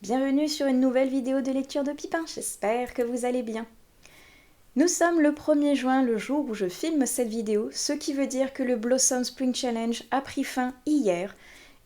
Bienvenue sur une nouvelle vidéo de lecture de Pipin, j'espère que vous allez bien. Nous sommes le 1er juin, le jour où je filme cette vidéo, ce qui veut dire que le Blossom Spring Challenge a pris fin hier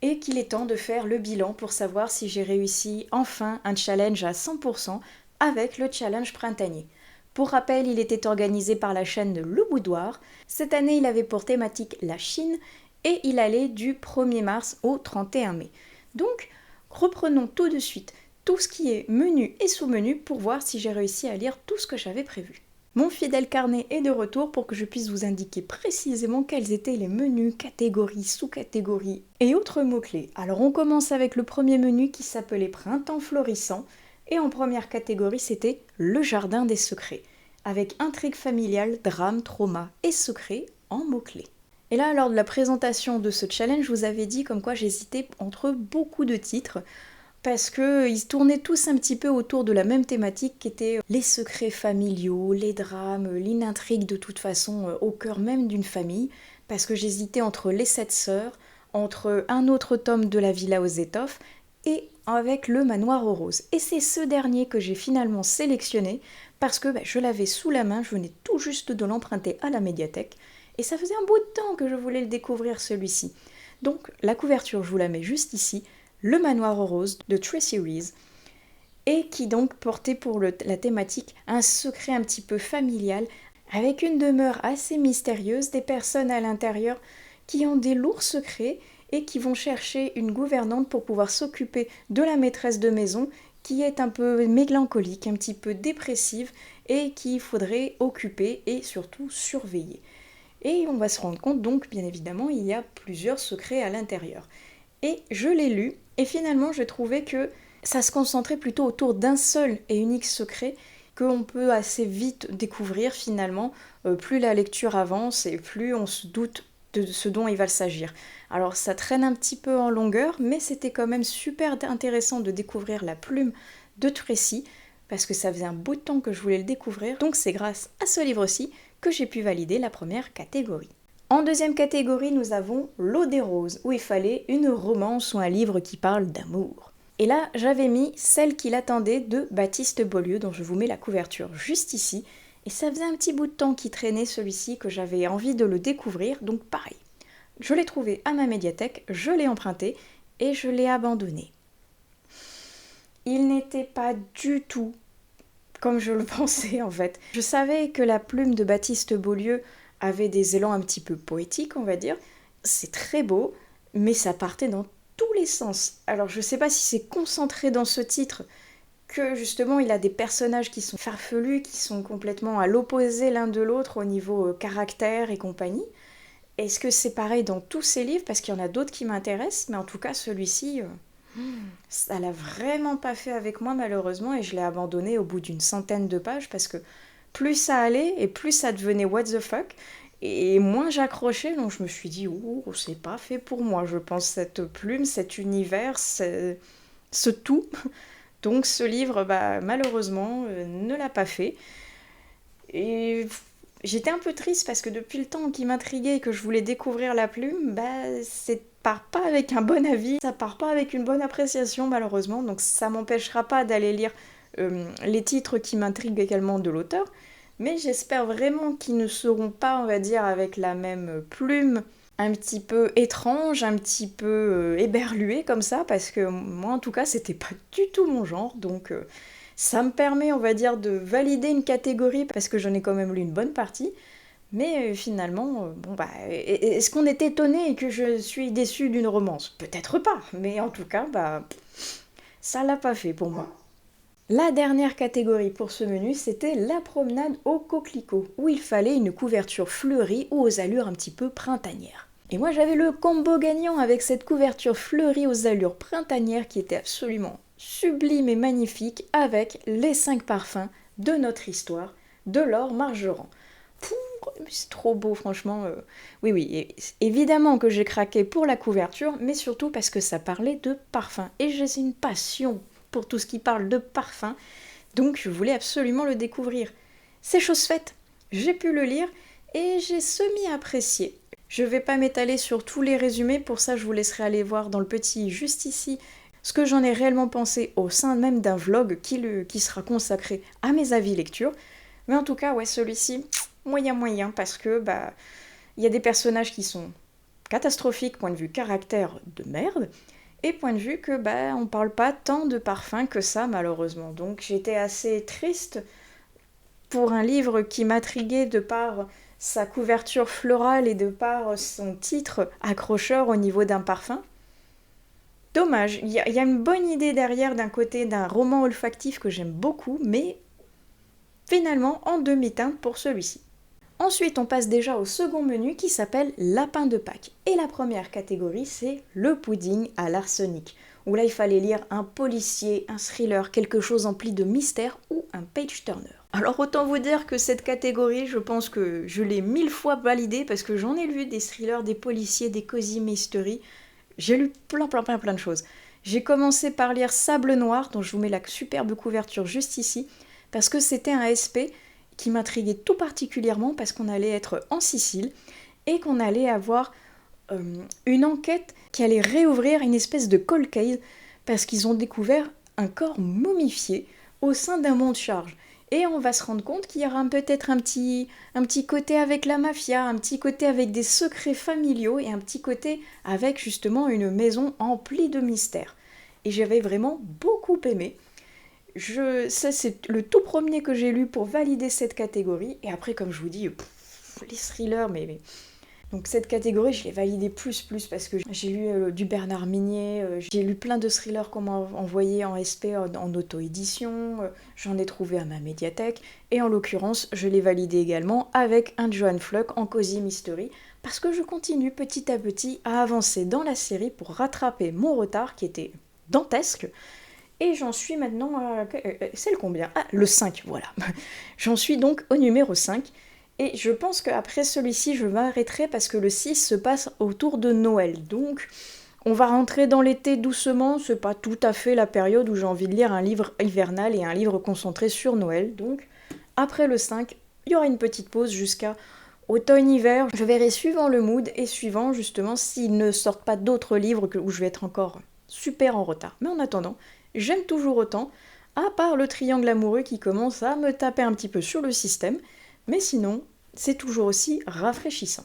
et qu'il est temps de faire le bilan pour savoir si j'ai réussi enfin un challenge à 100% avec le challenge printanier. Pour rappel, il était organisé par la chaîne Le Boudoir. Cette année, il avait pour thématique la Chine et il allait du 1er mars au 31 mai. Donc, reprenons tout de suite tout ce qui est menu et sous-menu pour voir si j'ai réussi à lire tout ce que j'avais prévu. Mon fidèle carnet est de retour pour que je puisse vous indiquer précisément quels étaient les menus, catégories, sous-catégories et autres mots-clés. Alors on commence avec le premier menu qui s'appelait Printemps florissant et en première catégorie c'était Le jardin des secrets avec intrigue familiale, drame, trauma et secret en mots-clés. Et là, lors de la présentation de ce challenge, je vous avais dit comme quoi j'hésitais entre beaucoup de titres parce qu'ils tournaient tous un petit peu autour de la même thématique qui était les secrets familiaux, les drames, l'intrigue de toute façon au cœur même d'une famille, parce que j'hésitais entre Les 7 sœurs, entre un autre tome de la Villa aux étoffes et avec Le manoir aux roses. Et c'est ce dernier que j'ai finalement sélectionné parce que je l'avais sous la main, je venais tout juste de l'emprunter à la médiathèque et ça faisait un bout de temps que je voulais le découvrir celui-ci. Donc la couverture, je vous la mets juste ici, Le manoir aux roses de Tracy Rees, et qui donc portait pour la thématique un secret un petit peu familial, avec une demeure assez mystérieuse, des personnes à l'intérieur qui ont des lourds secrets et qui vont chercher une gouvernante pour pouvoir s'occuper de la maîtresse de maison qui est un peu mélancolique, un petit peu dépressive et qu'il faudrait occuper et surtout surveiller. Et on va se rendre compte donc, bien évidemment, il y a plusieurs secrets à l'intérieur. Et je l'ai lu, et finalement je trouvais que ça se concentrait plutôt autour d'un seul et unique secret qu'on peut assez vite découvrir finalement. Plus la lecture avance et plus on se doute de ce dont il va s'agir. Alors ça traîne un petit peu en longueur, mais c'était quand même super intéressant de découvrir la plume de Tracy, parce que ça faisait un bout de temps que je voulais le découvrir, donc c'est grâce à ce livre-ci que j'ai pu valider la première catégorie. En deuxième catégorie, nous avons L'eau des roses, où il fallait une romance ou un livre qui parle d'amour. Et là, j'avais mis Celle qui l'attendait de Baptiste Beaulieu, dont je vous mets la couverture juste ici. Et ça faisait un petit bout de temps qu'il traînait celui-ci, que j'avais envie de le découvrir, donc pareil. Je l'ai trouvé à ma médiathèque, je l'ai emprunté et je l'ai abandonné. Il n'était pas du tout comme je le pensais en fait. Je savais que la plume de Baptiste Beaulieu avait des élans un petit peu poétiques, on va dire. C'est très beau, mais ça partait dans tous les sens. Alors je sais pas si c'est concentré dans ce titre que justement il a des personnages qui sont farfelus, qui sont complètement à l'opposé l'un de l'autre au niveau caractère et compagnie. Est-ce que c'est pareil dans tous ces livres? Parce qu'il y en a d'autres qui m'intéressent, mais en tout cas celui-ci, ça l'a vraiment pas fait avec moi malheureusement et je l'ai abandonné au bout d'une centaine de pages parce que plus ça allait et plus ça devenait what the fuck et moins j'accrochais, donc je me suis dit c'est pas fait pour moi je pense, cette plume, cet univers, ce tout. Donc ce livre malheureusement ne l'a pas fait et j'étais un peu triste parce que depuis le temps qu'il m'intriguait et que je voulais découvrir la plume, c'est part pas avec un bon avis, ça part pas avec une bonne appréciation malheureusement, donc ça m'empêchera pas d'aller lire les titres qui m'intriguent également de l'auteur, mais j'espère vraiment qu'ils ne seront pas, on va dire, avec la même plume, un petit peu étrange, un petit peu éberluée comme ça, parce que moi en tout cas c'était pas du tout mon genre, donc ça me permet, on va dire, de valider une catégorie parce que j'en ai quand même lu une bonne partie. Mais finalement, est-ce qu'on est étonné que je suis déçue d'une romance? Peut-être pas, mais en tout cas, ça l'a pas fait pour moi. La dernière catégorie pour ce menu, c'était la promenade au coquelicot, où il fallait une couverture fleurie ou aux allures un petit peu printanières. Et moi j'avais le combo gagnant avec cette couverture fleurie aux allures printanières qui était absolument sublime et magnifique avec les 5 parfums de notre histoire de Laure Margeran. C'est trop beau franchement. Oui, évidemment que j'ai craqué pour la couverture, mais surtout parce que ça parlait de parfum. Et j'ai une passion pour tout ce qui parle de parfum, donc je voulais absolument le découvrir. C'est chose faite, j'ai pu le lire et j'ai semi-apprécié. Je vais pas m'étaler sur tous les résumés, pour ça je vous laisserai aller voir dans le petit juste ici ce que j'en ai réellement pensé au sein même d'un vlog qui sera consacré à mes avis lecture. Mais en tout cas, ouais, celui-ci, moyen, parce que il y a des personnages qui sont catastrophiques, point de vue caractère de merde, et point de vue que on parle pas tant de parfum que ça, malheureusement. Donc j'étais assez triste pour un livre qui m'intriguait de par sa couverture florale et de par son titre accrocheur au niveau d'un parfum. Dommage, il y a une bonne idée derrière d'un côté d'un roman olfactif que j'aime beaucoup, mais finalement en demi-teinte pour celui-ci. Ensuite, on passe déjà au second menu qui s'appelle Lapin de Pâques. Et la première catégorie, c'est le pudding à l'arsenic, où là il fallait lire un policier, un thriller, quelque chose empli de mystère ou un page-turner. Alors autant vous dire que cette catégorie, je pense que je l'ai 1000 fois validée parce que j'en ai lu des thrillers, des policiers, des cozy mystery. J'ai lu plein de choses. J'ai commencé par lire Sable Noir, dont je vous mets la superbe couverture juste ici, parce que c'était un SP qui m'intriguait tout particulièrement parce qu'on allait être en Sicile et qu'on allait avoir une enquête qui allait réouvrir une espèce de cold case parce qu'ils ont découvert un corps momifié au sein d'un mont de charge. Et on va se rendre compte qu'il y aura peut-être un petit côté avec la mafia, un petit côté avec des secrets familiaux et un petit côté avec justement une maison emplie de mystères. Et j'avais vraiment beaucoup aimé. Ça, c'est le tout premier que j'ai lu pour valider cette catégorie. Et après, comme je vous dis, les thrillers, mais... Donc cette catégorie, je l'ai validée plus parce que j'ai lu du Bernard Minier, j'ai lu plein de thrillers qu'on m'a envoyés en SP en auto-édition, j'en ai trouvé à ma médiathèque, et en l'occurrence, je l'ai validé également avec un Johann Fluck en Cozy Mystery, parce que je continue petit à petit à avancer dans la série pour rattraper mon retard qui était dantesque. Et j'en suis maintenant c'est le combien ? Ah, le 5, voilà. J'en suis donc au numéro 5. Et je pense qu'après celui-ci, je m'arrêterai parce que le 6 se passe autour de Noël. Donc, on va rentrer dans l'été doucement. C'est pas tout à fait la période où j'ai envie de lire un livre hivernal et un livre concentré sur Noël. Donc, après le 5, il y aura une petite pause jusqu'à automne-hiver. Je verrai suivant le mood et suivant justement s'ils ne sortent pas d'autres livres où je vais être encore super en retard. Mais en attendant, j'aime toujours autant, à part le triangle amoureux qui commence à me taper un petit peu sur le système, mais sinon, c'est toujours aussi rafraîchissant.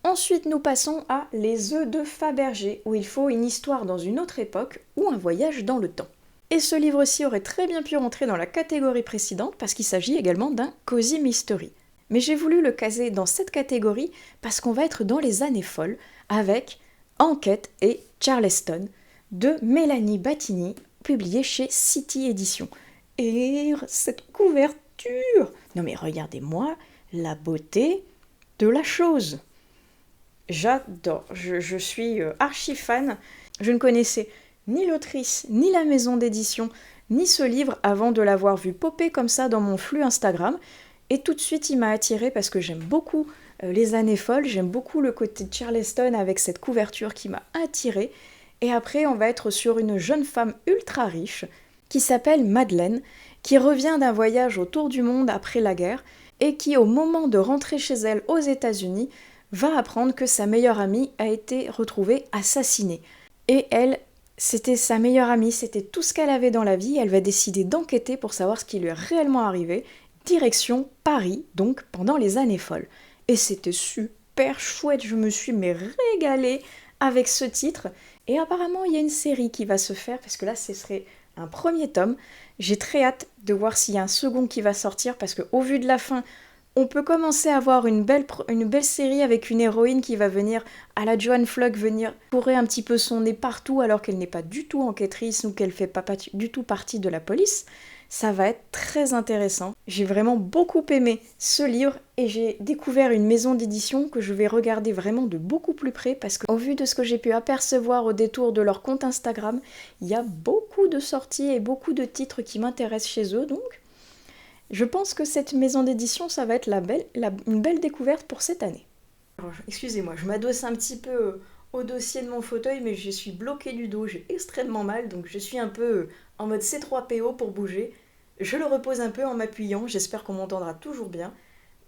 Ensuite, nous passons à Les œufs de Fabergé, où il faut une histoire dans une autre époque ou un voyage dans le temps. Et ce livre-ci aurait très bien pu rentrer dans la catégorie précédente parce qu'il s'agit également d'un cozy mystery. Mais j'ai voulu le caser dans cette catégorie parce qu'on va être dans les années folles avec Enquête et Charleston de Mélanie Battini, publié chez City Éditions. Et cette couverture! Non mais regardez-moi la beauté de la chose. J'adore, je suis archi fan. Je ne connaissais ni l'autrice, ni la maison d'édition, ni ce livre avant de l'avoir vu popper comme ça dans mon flux Instagram. Et tout de suite, il m'a attirée parce que j'aime beaucoup les années folles, j'aime beaucoup le côté de Charleston avec cette couverture qui m'a attirée. Et après, on va être sur une jeune femme ultra riche qui s'appelle Madeleine, qui revient d'un voyage autour du monde après la guerre et qui, au moment de rentrer chez elle aux États-Unis, va apprendre que sa meilleure amie a été retrouvée assassinée. Et elle, c'était sa meilleure amie, c'était tout ce qu'elle avait dans la vie, elle va décider d'enquêter pour savoir ce qui lui est réellement arrivé, direction Paris, donc pendant les années folles. Et c'était super chouette, je me suis régalée avec ce titre. Et apparemment, il y a une série qui va se faire, parce que là, ce serait un premier tome. J'ai très hâte de voir s'il y a un second qui va sortir, parce qu'au vu de la fin, on peut commencer à avoir une belle série avec une héroïne qui va venir, à la Johann Fluck, venir fourrer un petit peu son nez partout, alors qu'elle n'est pas du tout enquêtrice ou qu'elle fait pas du tout partie de la police. Ça va être très intéressant. J'ai vraiment beaucoup aimé ce livre et j'ai découvert une maison d'édition que je vais regarder vraiment de beaucoup plus près parce qu'au vu de ce que j'ai pu apercevoir au détour de leur compte Instagram, il y a beaucoup de sorties et beaucoup de titres qui m'intéressent chez eux, donc je pense que cette maison d'édition, ça va être une belle découverte pour cette année. Alors, excusez-moi, je m'adosse un petit peu au dossier de mon fauteuil, mais je suis bloquée du dos, j'ai extrêmement mal, donc je suis un peu en mode C3PO pour bouger. Je le repose un peu en m'appuyant, j'espère qu'on m'entendra toujours bien.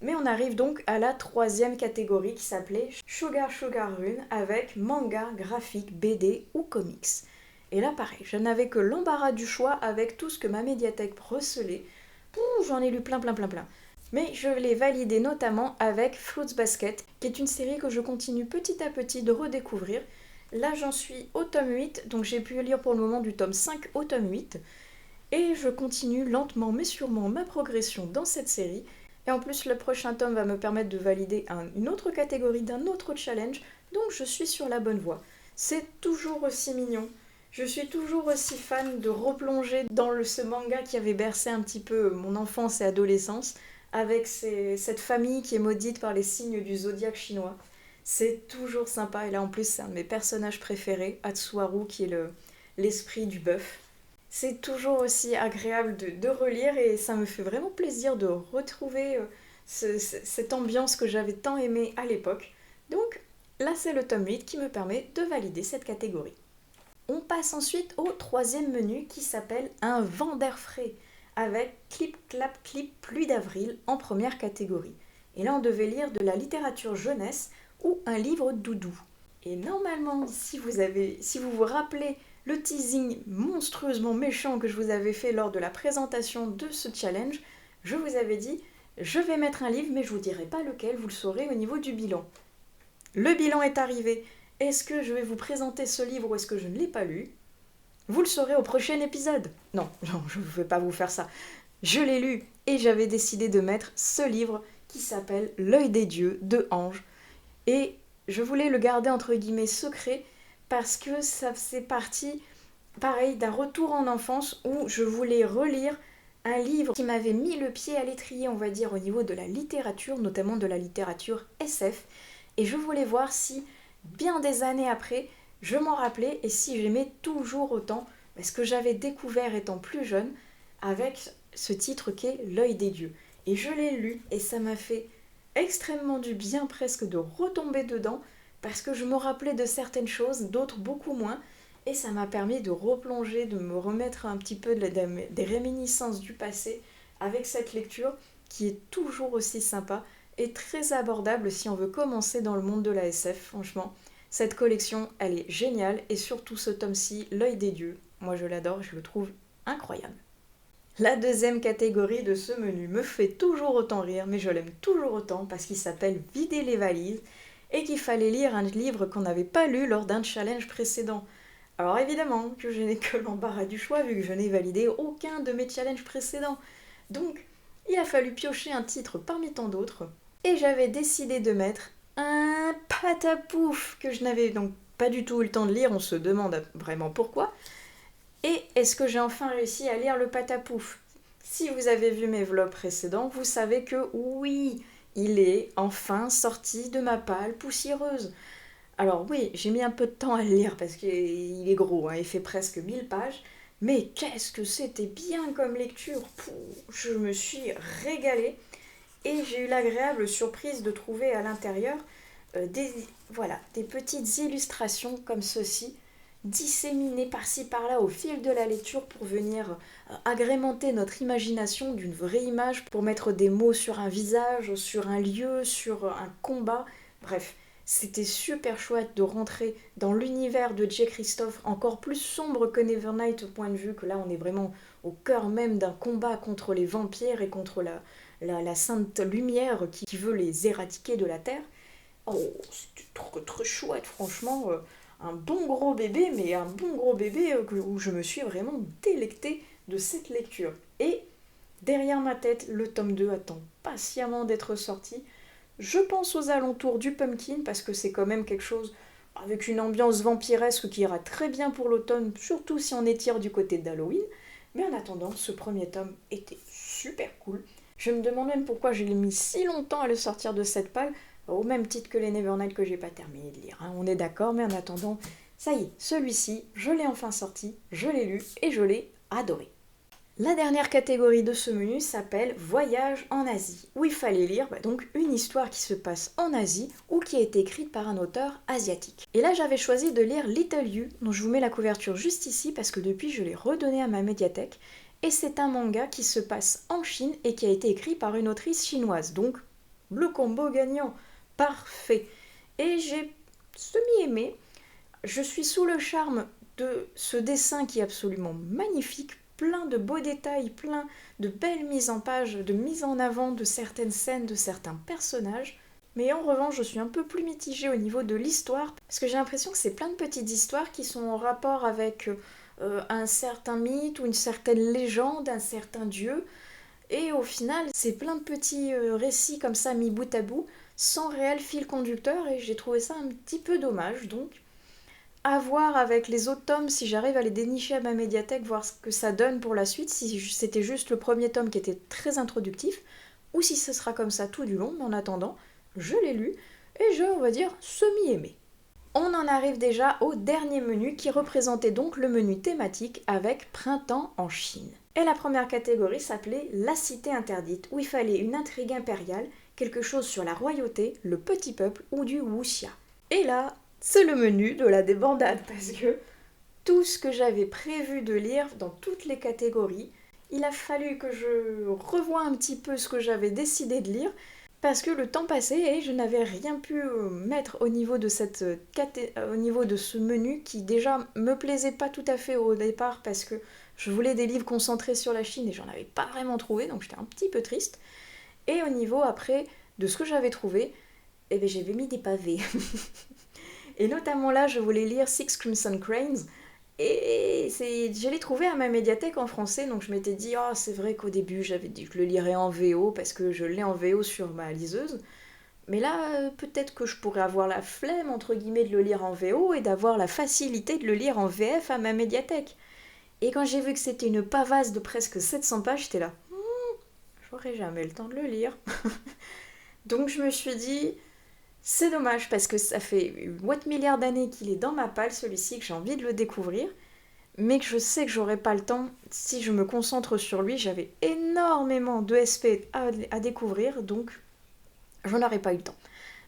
Mais on arrive donc à la troisième catégorie qui s'appelait Sugar Rune avec manga, graphique, BD ou comics. Et là pareil, je n'avais que l'embarras du choix avec tout ce que ma médiathèque recelait. J'en ai lu plein. Mais je l'ai validé notamment avec Fruits Basket, qui est une série que je continue petit à petit de redécouvrir. Là j'en suis au tome 8, donc j'ai pu lire pour le moment du tome 5 au tome 8. Et je continue lentement mais sûrement ma progression dans cette série. Et en plus le prochain tome va me permettre de valider une autre catégorie d'un autre challenge, donc je suis sur la bonne voie. C'est toujours aussi mignon. Je suis toujours aussi fan de replonger dans ce manga qui avait bercé un petit peu mon enfance et adolescence, avec cette famille qui est maudite par les signes du zodiaque chinois. C'est toujours sympa, et là en plus c'est un de mes personnages préférés, Hatsuharu, qui est l'esprit du bœuf. C'est toujours aussi agréable de relire, et ça me fait vraiment plaisir de retrouver cette ambiance que j'avais tant aimée à l'époque. Donc là c'est le tome 8 qui me permet de valider cette catégorie. On passe ensuite au troisième menu qui s'appelle un vent d'air frais, avec Clip Clap Clip Pluie d'avril en première catégorie. Et là on devait lire de la littérature jeunesse ou un livre doudou. Et normalement, si vous vous rappelez le teasing monstrueusement méchant que je vous avais fait lors de la présentation de ce challenge, je vous avais dit je vais mettre un livre mais je vous dirai pas lequel, vous le saurez au niveau du bilan. Le bilan est arrivé. Est-ce que je vais vous présenter ce livre ou est-ce que je ne l'ai pas lu? Vous le saurez au prochain épisode. Non, je ne vais pas vous faire ça. Je l'ai lu et j'avais décidé de mettre ce livre qui s'appelle L'œil des dieux de Ange. Et je voulais le garder entre guillemets secret parce que ça faisait partie, pareil, d'un retour en enfance où je voulais relire un livre qui m'avait mis le pied à l'étrier, on va dire, au niveau de la littérature, notamment de la littérature SF. Et je voulais voir si, bien des années après, je m'en rappelais et si j'aimais toujours autant ce que j'avais découvert étant plus jeune avec ce titre qu'est L'œil des dieux. Et je l'ai lu et ça m'a fait extrêmement du bien presque de retomber dedans parce que je me rappelais de certaines choses, d'autres beaucoup moins, et ça m'a permis de replonger, de me remettre un petit peu des réminiscences du passé avec cette lecture qui est toujours aussi sympa et très abordable si on veut commencer dans le monde de la SF, franchement. Cette collection, elle est géniale, et surtout ce tome-ci, L'œil des dieux. Moi je l'adore, je le trouve incroyable. La deuxième catégorie de ce menu me fait toujours autant rire, mais je l'aime toujours autant parce qu'il s'appelle Vider les valises et qu'il fallait lire un livre qu'on n'avait pas lu lors d'un challenge précédent. Alors évidemment que je n'ai que l'embarras du choix vu que je n'ai validé aucun de mes challenges précédents. Donc il a fallu piocher un titre parmi tant d'autres et j'avais décidé de mettre un patapouf que je n'avais donc pas du tout eu le temps de lire, on se demande vraiment pourquoi. Et est-ce que j'ai enfin réussi à lire le patapouf? Si vous avez vu mes vlogs précédents, vous savez que oui, il est enfin sorti de ma palle poussiéreuse. Alors oui, j'ai mis un peu de temps à le lire parce qu'il est gros, hein, il fait presque 1000 pages. Mais qu'est-ce que c'était bien comme lecture! Je me suis régalée et j'ai eu l'agréable surprise de trouver à l'intérieur des petites illustrations comme ceci, disséminées par-ci par-là au fil de la lecture pour venir agrémenter notre imagination d'une vraie image, pour mettre des mots sur un visage, sur un lieu, sur un combat. Bref, c'était super chouette de rentrer dans l'univers de J. Christophe, encore plus sombre que Nevernight au point de vue que là on est vraiment au cœur même d'un combat contre les vampires et contre la sainte lumière qui veut les éradiquer de la terre. Oh, c'était trop, trop chouette, franchement. Un bon gros bébé, mais un bon gros bébé où je me suis vraiment délectée de cette lecture. Et derrière ma tête, le tome 2 attend patiemment d'être sorti. Je pense aux alentours du pumpkin, parce que c'est quand même quelque chose avec une ambiance vampiresque qui ira très bien pour l'automne, surtout si on étire du côté d'Halloween. Mais en attendant, ce premier tome était super cool. Je me demande même pourquoi j'ai mis si longtemps à le sortir de cette palle, au même titre que les Nevernight que j'ai pas terminé de lire, hein. On est d'accord, mais en attendant, ça y est, celui-ci, je l'ai enfin sorti, je l'ai lu et je l'ai adoré. La dernière catégorie de ce menu s'appelle Voyage en Asie, où il fallait lire donc une histoire qui se passe en Asie ou qui a été écrite par un auteur asiatique. Et là j'avais choisi de lire Little You, dont je vous mets la couverture juste ici parce que depuis je l'ai redonné à ma médiathèque, et c'est un manga qui se passe en Chine et qui a été écrit par une autrice chinoise, donc le combo gagnant, parfait. Et j'ai semi-aimé, je suis sous le charme de ce dessin qui est absolument magnifique, plein de beaux détails, plein de belles mises en page, de mises en avant de certaines scènes, de certains personnages. Mais en revanche, je suis un peu plus mitigée au niveau de l'histoire, parce que j'ai l'impression que c'est plein de petites histoires qui sont en rapport avec un certain mythe ou une certaine légende, un certain dieu. Et au final, c'est plein de petits récits comme ça mis bout à bout, sans réel fil conducteur, et j'ai trouvé ça un petit peu dommage. Donc, à voir avec les autres tomes, si j'arrive à les dénicher à ma médiathèque, voir ce que ça donne pour la suite, si c'était juste le premier tome qui était très introductif, ou si ce sera comme ça tout du long, mais en attendant, je l'ai lu, et on va dire, semi-aimé. On en arrive déjà au dernier menu qui représentait donc le menu thématique avec Printemps en Chine. Et la première catégorie s'appelait La Cité Interdite, où il fallait une intrigue impériale, quelque chose sur la royauté, le petit peuple ou du wuxia. Et là, c'est le menu de la débandade, parce que tout ce que j'avais prévu de lire dans toutes les catégories, il a fallu que je revoie un petit peu ce que j'avais décidé de lire, parce que le temps passait et je n'avais rien pu mettre au niveau de au niveau de ce menu qui déjà me plaisait pas tout à fait au départ parce que je voulais des livres concentrés sur la Chine et j'en avais pas vraiment trouvé, donc j'étais un petit peu triste. Et au niveau après de ce que j'avais trouvé, eh bien j'avais mis des pavés. Et notamment là, je voulais lire Six Crimson Cranes. Et je l'ai trouvé à ma médiathèque en français, donc je m'étais dit, oh, c'est vrai qu'au début j'avais dit que je le lirais en VO parce que je l'ai en VO sur ma liseuse. Mais là, peut-être que je pourrais avoir la flemme, entre guillemets, de le lire en VO et d'avoir la facilité de le lire en VF à ma médiathèque. Et quand j'ai vu que c'était une pavasse de presque 700 pages, j'étais là, j'aurais jamais le temps de le lire. Donc je me suis dit, c'est dommage parce que ça fait une boîte milliard d'années qu'il est dans ma palle, celui-ci, que j'ai envie de le découvrir, mais que je sais que j'aurai pas le temps si je me concentre sur lui. J'avais énormément de SP à découvrir, donc j'en aurais pas eu le temps.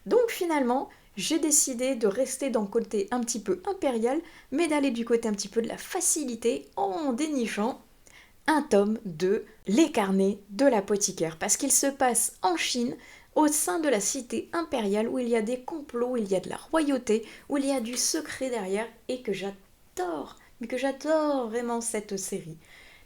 Donc finalement, j'ai décidé de rester dans le côté un petit peu impérial, mais d'aller du côté un petit peu de la facilité en dénichant un tome de Les carnets de l'apothicaire, parce qu'il se passe en Chine, au sein de la cité impériale, où il y a des complots, où il y a de la royauté, où il y a du secret derrière, et que j'adore, mais que j'adore vraiment cette série.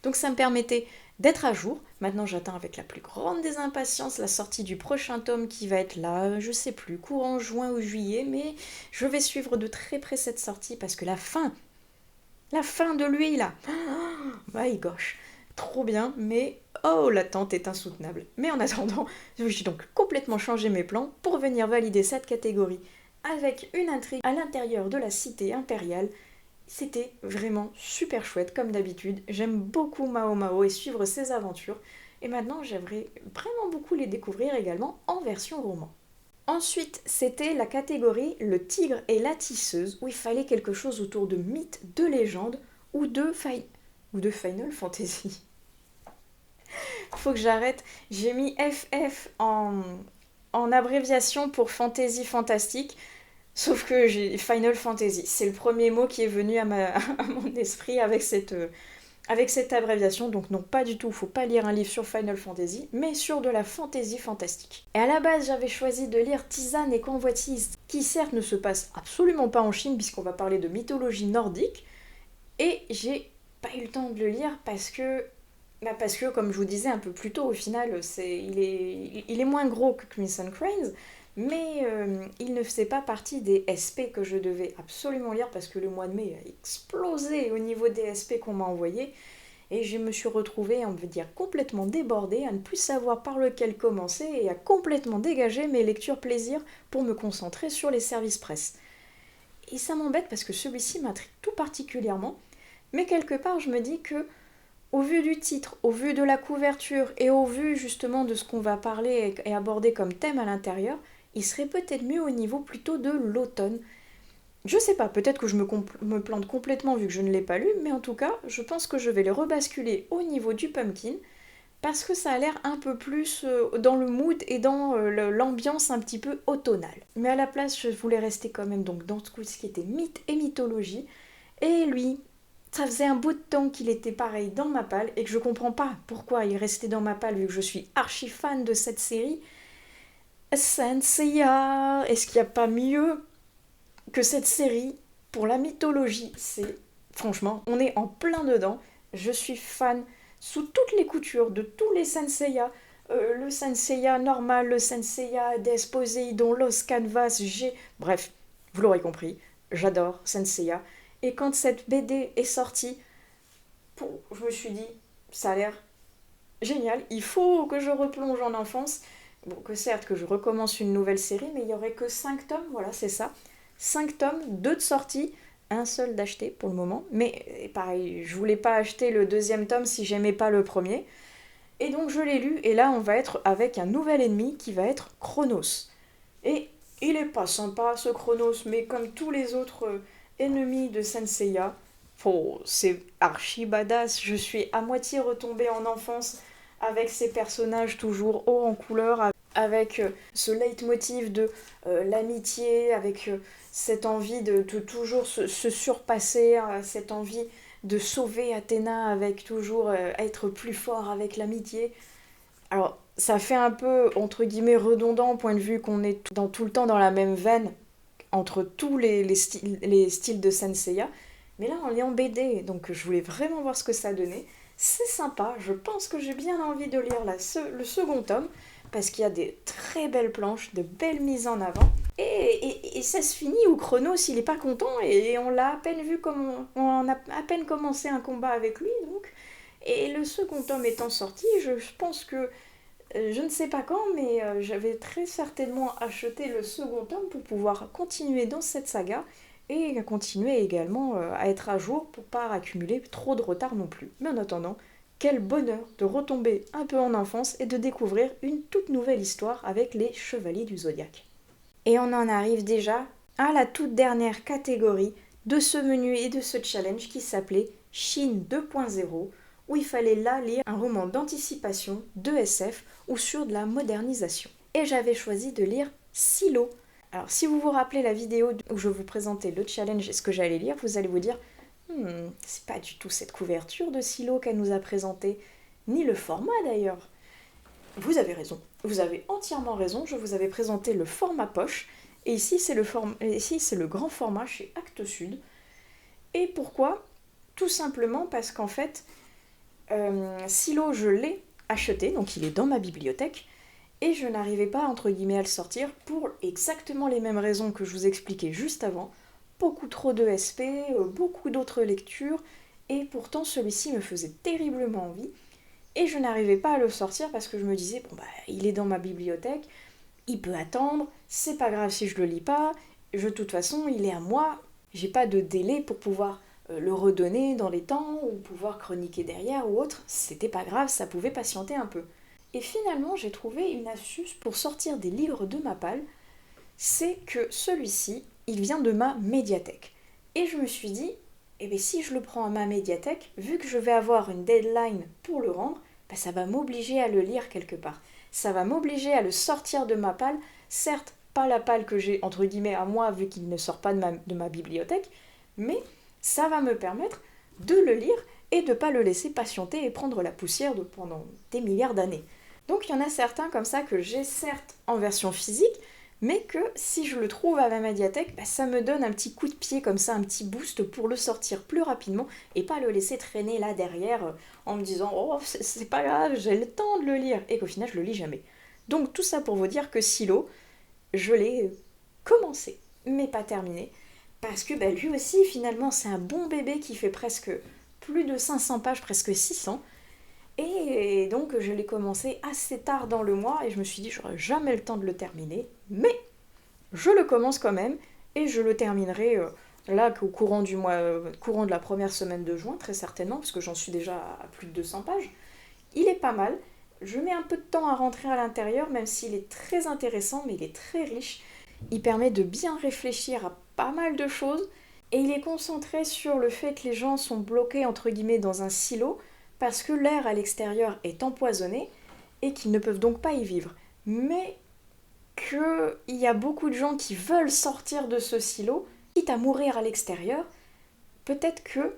Donc ça me permettait d'être à jour. Maintenant j'attends avec la plus grande des impatiences la sortie du prochain tome qui va être là, je sais plus, courant juin ou juillet, mais je vais suivre de très près cette sortie parce que la fin de lui là, oh my gosh, trop bien, mais oh, l'attente est insoutenable. Mais en attendant, j'ai donc complètement changé mes plans pour venir valider cette catégorie avec une intrigue à l'intérieur de la cité impériale. C'était vraiment super chouette comme d'habitude. J'aime beaucoup Mao Mao et suivre ses aventures. Et maintenant, j'aimerais vraiment beaucoup les découvrir également en version roman. Ensuite, c'était la catégorie Le Tigre et la Tisseuse, où il fallait quelque chose autour de mythes, de légendes ou de Final Fantasy. Faut que j'arrête. J'ai mis FF en abréviation pour Fantasy Fantastique. Sauf que j'ai Final Fantasy. C'est le premier mot qui est venu à mon esprit avec cette abréviation. Donc non, pas du tout. Faut pas lire un livre sur Final Fantasy, mais sur de la fantasy fantastique. Et à la base, j'avais choisi de lire Tisane et Convoitise, qui certes ne se passe absolument pas en Chine, puisqu'on va parler de mythologie nordique. Et j'ai pas eu le temps de le lire parce que, comme je vous disais un peu plus tôt, au final, il est moins gros que Crimson Cranes, mais il ne faisait pas partie des SP que je devais absolument lire parce que le mois de mai a explosé au niveau des SP qu'on m'a envoyés. Et je me suis retrouvée, on veut dire, complètement débordée, à ne plus savoir par lequel commencer et à complètement dégager mes lectures plaisir pour me concentrer sur les services presse. Et ça m'embête parce que celui-ci m'intrigue tout particulièrement, mais quelque part je me dis que, au vu du titre, au vu de la couverture et au vu justement de ce qu'on va parler et aborder comme thème à l'intérieur, il serait peut-être mieux au niveau plutôt de l'automne. Je sais pas, peut-être que je me plante complètement vu que je ne l'ai pas lu, mais en tout cas, je pense que je vais le rebasculer au niveau du pumpkin, parce que ça a l'air un peu plus dans le mood et dans l'ambiance un petit peu automnale. Mais à la place, je voulais rester quand même donc dans ce qui était mythe et mythologie, et lui, ça faisait un bout de temps qu'il était pareil dans ma palle, et que je comprends pas pourquoi il restait dans ma palle vu que je suis archi fan de cette série. Senseiya, est-ce qu'il n'y a pas mieux que cette série pour la mythologie? C'est Franchement, on est en plein dedans. Je suis fan sous toutes les coutures de tous les Senseiya. Le Senseiya normal, le Senseiya Des Poséidon, Los Canvas, G. Bref, vous l'aurez compris, j'adore Senseiya. Et quand cette BD est sortie, je me suis dit, ça a l'air génial, il faut que je replonge en enfance. Bon, que certes, que je recommence une nouvelle série, mais il n'y aurait que 5 tomes, voilà, c'est ça. 5 tomes, 2 de sortie, un seul d'acheté pour le moment. Mais pareil, je voulais pas acheter le deuxième tome si j'aimais pas le premier. Et donc je l'ai lu, et là on va être avec un nouvel ennemi qui va être Chronos. Et il est pas sympa ce Chronos, mais comme tous les autres ennemis de Senseiya, oh, c'est archi badass. Je suis à moitié retombée en enfance avec ces personnages toujours haut en couleur, avec ce leitmotiv de l'amitié, avec cette envie de toujours se surpasser, cette envie de sauver Athéna avec toujours être plus fort avec l'amitié. Alors, ça fait un peu, entre guillemets, redondant au point de vue qu'on est tout le temps dans la même veine entre tous les styles de Senseiya. Mais là, on est en BD, donc je voulais vraiment voir ce que ça donnait. C'est sympa, je pense que j'ai bien envie de lire le second tome, parce qu'il y a des très belles planches, de belles mises en avant. Et ça se finit où Chronos, il est pas content, et on l'a à peine vu comme on a à peine commencé un combat avec lui, donc. Et le second tome étant sorti, je pense que je ne sais pas quand, mais j'avais très certainement acheté le second tome pour pouvoir continuer dans cette saga et continuer également à être à jour pour pas accumuler trop de retard non plus. Mais en attendant, quel bonheur de retomber un peu en enfance et de découvrir une toute nouvelle histoire avec les Chevaliers du Zodiaque. Et on en arrive déjà à la toute dernière catégorie de ce menu et de ce challenge qui s'appelait Chine 2.0, où il fallait là lire un roman d'anticipation, de SF ou sur de la modernisation. Et j'avais choisi de lire Silo. Alors si vous vous rappelez la vidéo où je vous présentais le challenge et ce que j'allais lire, vous allez vous dire c'est pas du tout cette couverture de Silo qu'elle nous a présentée, ni le format d'ailleurs. Vous avez raison, vous avez entièrement raison, je vous avais présenté le format poche, et ici c'est le grand format chez Actes Sud. Et pourquoi ? Tout simplement parce qu'en fait, Silo, je l'ai acheté, donc il est dans ma bibliothèque, et je n'arrivais pas, entre guillemets, à le sortir pour exactement les mêmes raisons que je vous expliquais juste avant. Beaucoup trop de SP, beaucoup d'autres lectures, et pourtant celui-ci me faisait terriblement envie, et je n'arrivais pas à le sortir parce que je me disais, bon bah, il est dans ma bibliothèque, il peut attendre, c'est pas grave si je le lis pas, de toute façon, il est à moi, j'ai pas de délai pour pouvoir le redonner dans les temps, ou pouvoir chroniquer derrière ou autre, c'était pas grave, ça pouvait patienter un peu. Et finalement, j'ai trouvé une astuce pour sortir des livres de ma palle, c'est que celui-ci, il vient de ma médiathèque. Et je me suis dit, eh bien si je le prends à ma médiathèque, vu que je vais avoir une deadline pour le rendre, ben ça va m'obliger à le lire quelque part. Ça va m'obliger à le sortir de ma palle, certes pas la palle que j'ai entre guillemets à moi vu qu'il ne sort pas de ma bibliothèque, mais ça va me permettre de le lire et de ne pas le laisser patienter et prendre la poussière pendant des milliards d'années. Donc il y en a certains comme ça que j'ai certes en version physique, mais que si je le trouve à ma médiathèque, bah, ça me donne un petit coup de pied comme ça, un petit boost pour le sortir plus rapidement et pas le laisser traîner là derrière en me disant oh c'est pas grave, j'ai le temps de le lire et qu'au final je le lis jamais. Donc tout ça pour vous dire que Silo, je l'ai commencé, mais pas terminé, parce que bah, lui aussi finalement c'est un bon bébé qui fait presque plus de 500 pages, presque 600. Et donc je l'ai commencé assez tard dans le mois et je me suis dit j'aurai jamais le temps de le terminer, mais je le commence quand même et je le terminerai là au courant du mois, courant de la première semaine de juin très certainement, parce que j'en suis déjà à plus de 200 pages. Il est pas mal, je mets un peu de temps à rentrer à l'intérieur même s'il est très intéressant, mais il est très riche, il permet de bien réfléchir à pas mal de choses et il est concentré sur le fait que les gens sont bloqués entre guillemets dans un silo parce que l'air à l'extérieur est empoisonné et qu'ils ne peuvent donc pas y vivre. Mais qu'il y a beaucoup de gens qui veulent sortir de ce silo, quitte à mourir à l'extérieur, peut-être que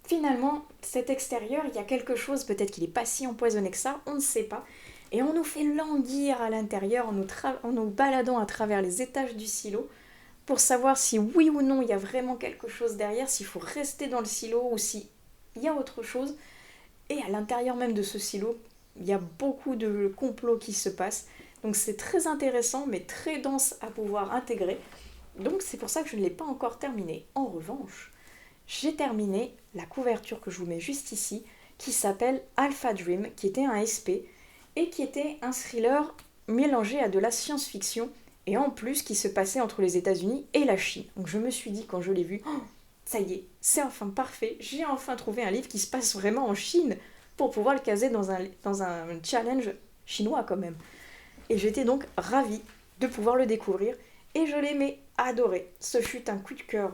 finalement, cet extérieur, il y a quelque chose, peut-être qu'il n'est pas si empoisonné que ça, on ne sait pas. Et on nous fait languir à l'intérieur en nous baladant à travers les étages du silo, pour savoir si oui ou non il y a vraiment quelque chose derrière, s'il faut rester dans le silo ou s'il y a autre chose. Et à l'intérieur même de ce silo, il y a beaucoup de complots qui se passent. Donc c'est très intéressant mais très dense à pouvoir intégrer. Donc c'est pour ça que je ne l'ai pas encore terminé. En revanche, j'ai terminé la couverture que je vous mets juste ici, qui s'appelle Alpha Dream, qui était un SP et qui était un thriller mélangé à de la science-fiction et en plus qui se passait entre les États-Unis et la Chine. Donc je me suis dit quand je l'ai vu, oh, ça y est, c'est enfin parfait, j'ai enfin trouvé un livre qui se passe vraiment en Chine pour pouvoir le caser dans un challenge chinois quand même. Et j'étais donc ravie de pouvoir le découvrir et je l'ai adoré. Ce fut un coup de cœur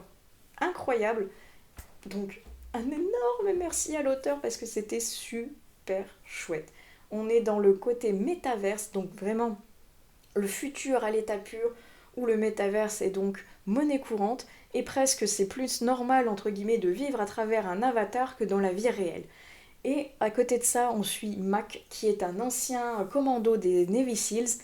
incroyable. Donc un énorme merci à l'auteur parce que c'était super chouette. On est dans le côté métaverse, donc vraiment le futur à l'état pur, où le métaverse est donc monnaie courante, et presque c'est plus normal entre guillemets de vivre à travers un avatar que dans la vie réelle. Et à côté de ça, on suit Mac, qui est un ancien commando des Navy Seals,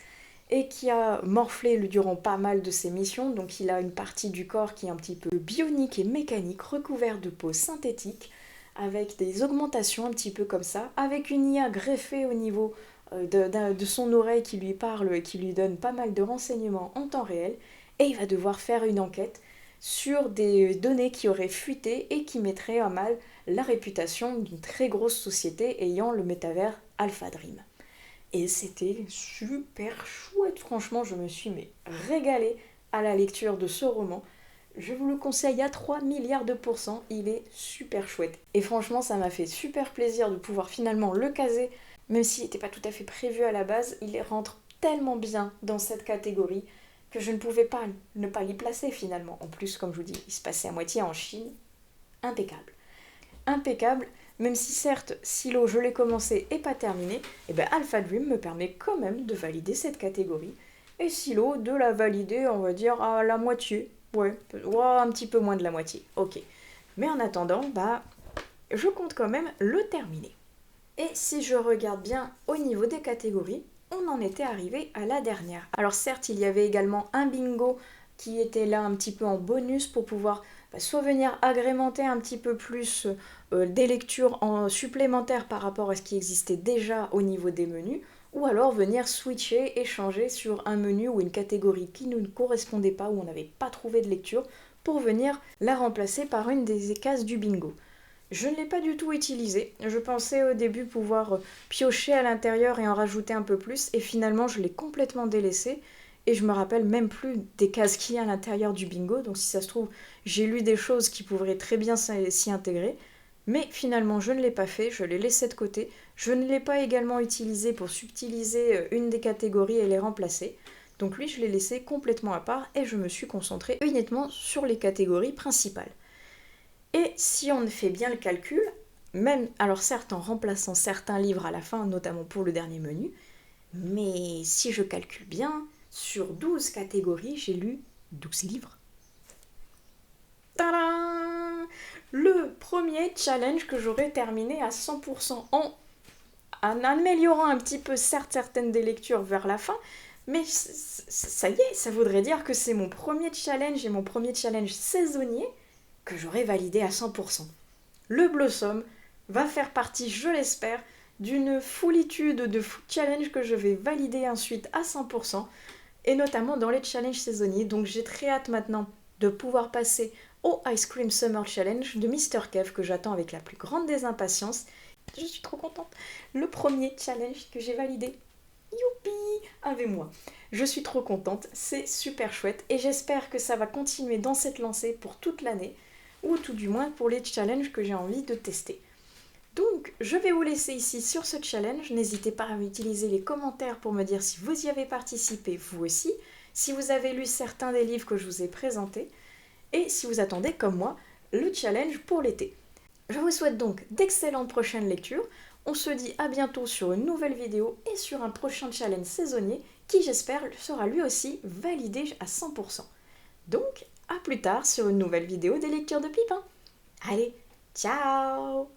et qui a morflé durant pas mal de ses missions, donc il a une partie du corps qui est un petit peu bionique et mécanique, recouvert de peau synthétique, avec des augmentations un petit peu comme ça, avec une IA greffée au niveau de son oreille qui lui parle et qui lui donne pas mal de renseignements en temps réel, et il va devoir faire une enquête sur des données qui auraient fuité et qui mettraient à mal la réputation d'une très grosse société ayant le métavers Alpha Dream. Et c'était super chouette, franchement, je me suis régalée à la lecture de ce roman. Je vous le conseille à 3 milliards de pourcents, il est super chouette. Et franchement, ça m'a fait super plaisir de pouvoir finalement le caser, même s'il n'était pas tout à fait prévu à la base, il rentre tellement bien dans cette catégorie que je ne pouvais pas ne pas l'y placer finalement. En plus, comme je vous dis, il se passait à moitié en Chine. Impeccable. Impeccable, même si certes, Silo, je l'ai commencé et pas terminé, et bien Alpha Dream me permet quand même de valider cette catégorie. Et Silo, de la valider, on va dire, à la moitié. Ouais, un petit peu moins de la moitié. Ok. Mais en attendant, je compte quand même le terminer. Et si je regarde bien au niveau des catégories, on en était arrivé à la dernière. Alors certes, il y avait également un bingo qui était là un petit peu en bonus pour pouvoir soit venir agrémenter un petit peu plus des lectures supplémentaires par rapport à ce qui existait déjà au niveau des menus, ou alors venir switcher et changer sur un menu ou une catégorie qui ne nous correspondait pas, où on n'avait pas trouvé de lecture, pour venir la remplacer par une des cases du bingo. Je ne l'ai pas du tout utilisé. Je pensais au début pouvoir piocher à l'intérieur et en rajouter un peu plus, et finalement je l'ai complètement délaissé. Et je me rappelle même plus des cases qu'il y a à l'intérieur du bingo, donc si ça se trouve, j'ai lu des choses qui pourraient très bien s'y intégrer. Mais finalement, je ne l'ai pas fait, je l'ai laissé de côté. Je ne l'ai pas également utilisé pour subtiliser une des catégories et les remplacer. Donc lui, je l'ai laissé complètement à part et je me suis concentrée uniquement sur les catégories principales. Et si on fait bien le calcul, même, alors certes en remplaçant certains livres à la fin, notamment pour le dernier menu, mais si je calcule bien, sur 12 catégories, j'ai lu 12 livres. Tadam! Le premier challenge que j'aurais terminé à 100% en améliorant un petit peu certaines des lectures vers la fin, mais ça y est, ça voudrait dire que c'est mon premier challenge et mon premier challenge saisonnier que j'aurai validé à 100%. Le Blossom va faire partie, je l'espère, d'une foulitude de challenges que je vais valider ensuite à 100%, et notamment dans les challenges saisonniers. Donc j'ai très hâte maintenant de pouvoir passer au Ice Cream Summer Challenge de Mr. Kev, que j'attends avec la plus grande des impatiences. Je suis trop contente. Le premier challenge que j'ai validé. Youpi! Avec moi. Je suis trop contente, c'est super chouette et j'espère que ça va continuer dans cette lancée pour toute l'année, ou tout du moins pour les challenges que j'ai envie de tester. Donc, je vais vous laisser ici sur ce challenge. N'hésitez pas à utiliser les commentaires pour me dire si vous y avez participé, vous aussi, si vous avez lu certains des livres que je vous ai présentés, et si vous attendez, comme moi, le challenge pour l'été. Je vous souhaite donc d'excellentes prochaines lectures. On se dit à bientôt sur une nouvelle vidéo et sur un prochain challenge saisonnier qui, j'espère, sera lui aussi validé à 100%. Donc, à plus tard sur une nouvelle vidéo des lectures de Pipin. Allez, ciao!